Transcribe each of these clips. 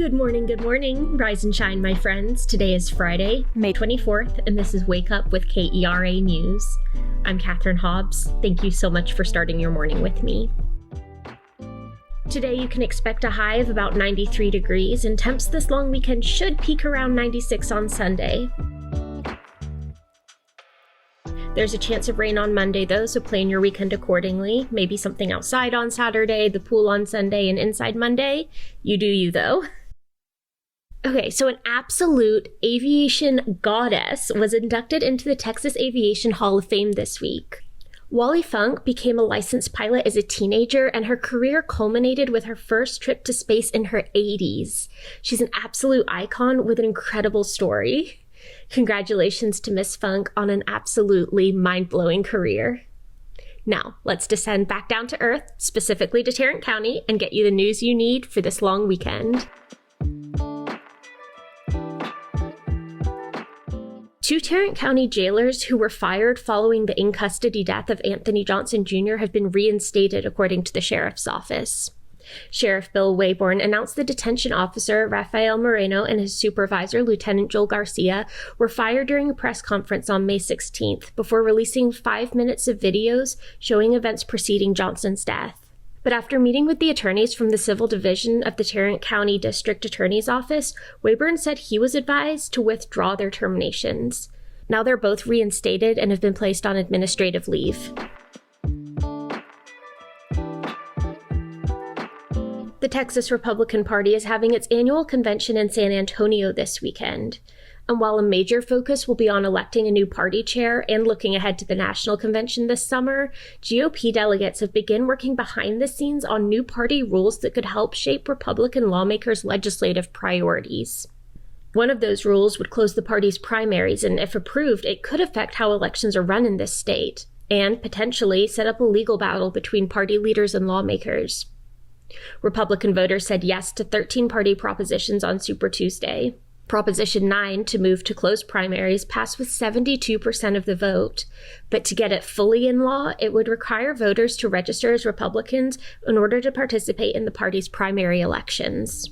Good morning. Rise and shine, my friends. Today is Friday, May 24th, and this is Wake Up with KERA News. I'm Katherine Hobbs. Thank you so much for starting your morning with me. Today you can expect a high of about 93 degrees, and temps this long weekend should peak around 96 on Sunday. There's a chance of rain on Monday, though, so plan your weekend accordingly. Maybe something outside on Saturday, the pool on Sunday, and inside Monday. You do you, though. Okay, so an absolute aviation goddess was inducted into the Texas Aviation Hall of Fame this week. Wally Funk became a licensed pilot as a teenager, and her career culminated with her first trip to space in her 80s. She's an absolute icon with an incredible story. Congratulations to Miss Funk on an absolutely mind-blowing career. Now, let's descend back down to earth, specifically to Tarrant County, and get you the news you need for this long weekend. Two Tarrant County jailers who were fired following the in-custody death of Anthony Johnson Jr. have been reinstated, according to the sheriff's office. Sheriff Bill Waybourn announced the detention officer, Rafael Moreno, and his supervisor, Lieutenant Joel Garcia, were fired during a press conference on May 16th before releasing 5 minutes of videos showing events preceding Johnson's death. But after meeting with the attorneys from the Civil Division of the Tarrant County District Attorney's Office, Waybourn said he was advised to withdraw their terminations. Now they're both reinstated and have been placed on administrative leave. The Texas Republican Party is having its annual convention in San Antonio this weekend. And while a major focus will be on electing a new party chair and looking ahead to the national convention this summer, GOP delegates have begun working behind the scenes on new party rules that could help shape Republican lawmakers' legislative priorities. One of those rules would close the party's primaries, and if approved, it could affect how elections are run in this state, and potentially set up a legal battle between party leaders and lawmakers. Republican voters said yes to 13 party propositions on Super Tuesday. Proposition 9, to move to close primaries, passed with 72% of the vote. But to get it fully in law, it would require voters to register as Republicans in order to participate in the party's primary elections.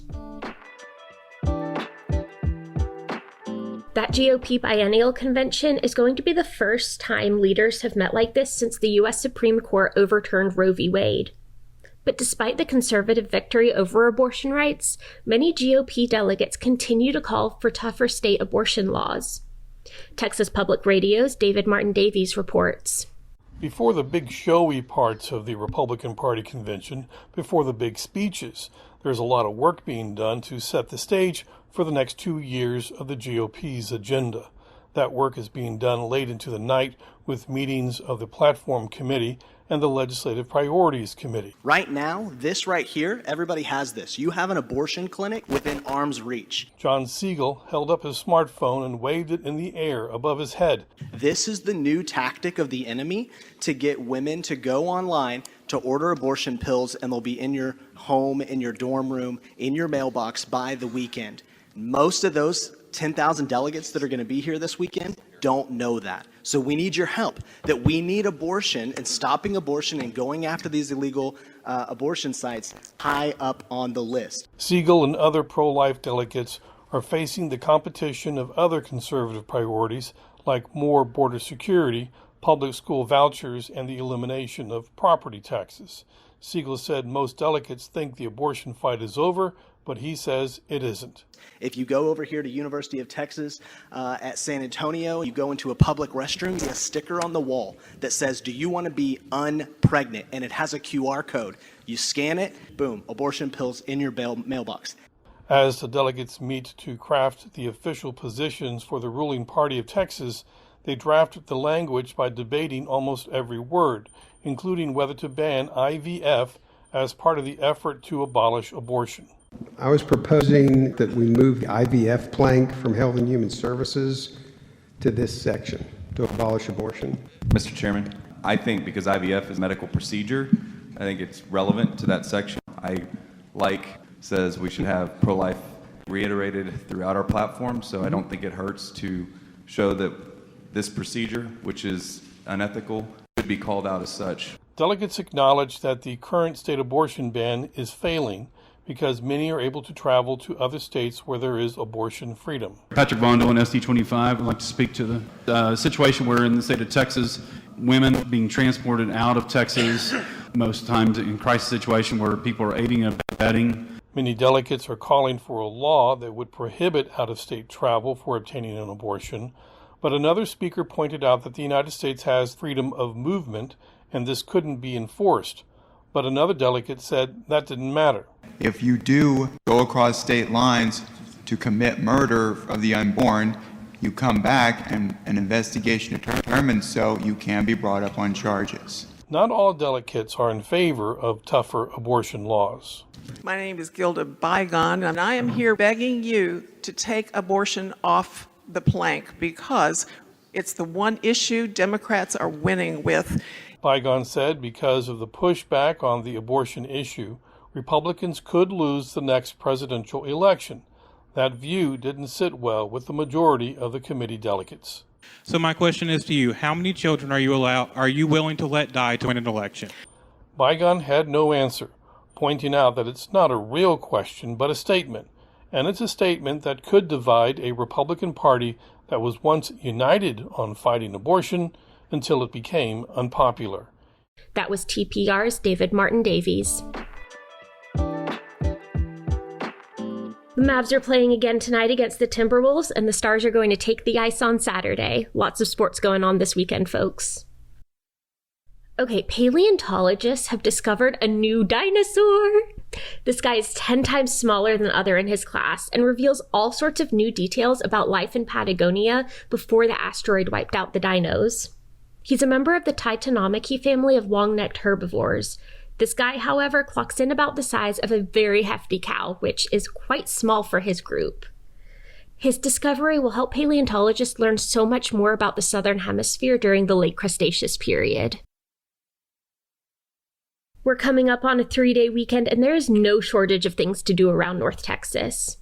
That GOP biennial convention is going to be the first time leaders have met like this since the U.S. Supreme Court overturned Roe v. Wade. But despite the conservative victory over abortion rights, many GOP delegates continue to call for tougher state abortion laws. Texas Public Radio's David Martin Davies reports. Before the big showy parts of the Republican Party convention, before the big speeches, there's a lot of work being done to set the stage for the next 2 years of the GOP's agenda. That work is being done late into the night with meetings of the Platform Committee and the Legislative Priorities Committee. Right now, this right here, everybody has this. You have an abortion clinic within arm's reach. John Siegel held up his smartphone and waved it in the air above his head. This is the new tactic of the enemy to get women to go online to order abortion pills, and they'll be in your home, in your dorm room, in your mailbox by the weekend. Most of those 10,000 delegates that are going to be here this weekend don't know that. So we need your help, that we need abortion and stopping abortion and going after these illegal abortion sites high up on the list. Siegel and other pro-life delegates are facing the competition of other conservative priorities like more border security, public school vouchers, and the elimination of property taxes. Siegel said most delegates think the abortion fight is over, but he says it isn't. If you go over here to University of Texas at San Antonio, you go into a public restroom, you see a sticker on the wall that says, "Do you want to be unpregnant?" And it has a QR code. You scan it, boom, abortion pills in your mailbox. As the delegates meet to craft the official positions for the ruling party of Texas, they draft the language by debating almost every word, including whether to ban IVF as part of the effort to abolish abortion. I was proposing that we move the IVF plank from Health and Human Services to this section to abolish abortion. Mr. Chairman, I think because IVF is a medical procedure, I think it's relevant to that section. Says we should have pro-life reiterated throughout our platform, so I don't think it hurts to show that this procedure, which is unethical, should be called out as such. Delegates acknowledge that the current state abortion ban is failing because many are able to travel to other states where there is abortion freedom. Patrick Vondel in SD25. I'd like to speak to the situation where in the state of Texas, women being transported out of Texas, most times in crisis situation where people are aiding and abetting. Many delegates are calling for a law that would prohibit out-of-state travel for obtaining an abortion, but another speaker pointed out that the United States has freedom of movement and this couldn't be enforced. But another delegate said that didn't matter. If you do go across state lines to commit murder of the unborn, you come back and an investigation determines so you can be brought up on charges. Not all delegates are in favor of tougher abortion laws. My name is Gilda Bygone, and I am here begging you to take abortion off the plank because it's the one issue Democrats are winning with. Bygone said because of the pushback on the abortion issue, Republicans could lose the next presidential election. That view didn't sit well with the majority of the committee delegates. So my question is to you, how many children are you willing to let die to win an election? Bygone had no answer, pointing out that it's not a real question but a statement, and it's a statement that could divide a Republican Party that was once united on fighting abortion until it became unpopular. That was TPR's David Martin Davies. The Mavs are playing again tonight against the Timberwolves, and the Stars are going to take the ice on Saturday. Lots of sports going on this weekend, folks. Okay, paleontologists have discovered a new dinosaur. This guy is 10 times smaller than other in his class and reveals all sorts of new details about life in Patagonia before the asteroid wiped out the dinos. He's a member of the Titanomachy family of long-necked herbivores. This guy, however, clocks in about the size of a very hefty cow, which is quite small for his group. His discovery will help paleontologists learn so much more about the southern hemisphere during the late Cretaceous period. We're coming up on a 3-day weekend, and there is no shortage of things to do around North Texas.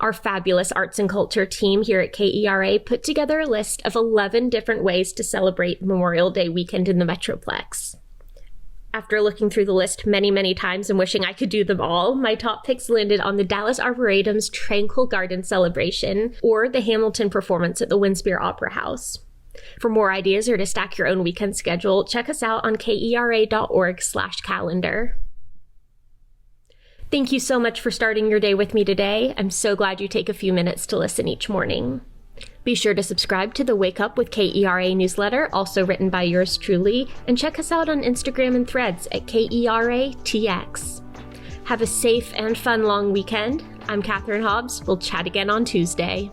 Our fabulous arts and culture team here at KERA put together a list of 11 different ways to celebrate Memorial Day weekend in the Metroplex. After looking through the list many, many times and wishing I could do them all, my top picks landed on the Dallas Arboretum's Tranquil Garden Celebration or the Hamilton performance at the Winspear Opera House. For more ideas or to stack your own weekend schedule, check us out on kera.org/calendar. Thank you so much for starting your day with me today. I'm so glad you take a few minutes to listen each morning. Be sure to subscribe to the Wake Up with KERA newsletter, also written by yours truly, and check us out on Instagram and Threads at KERATX. Have a safe and fun long weekend. I'm Katherine Hobbs. We'll chat again on Tuesday.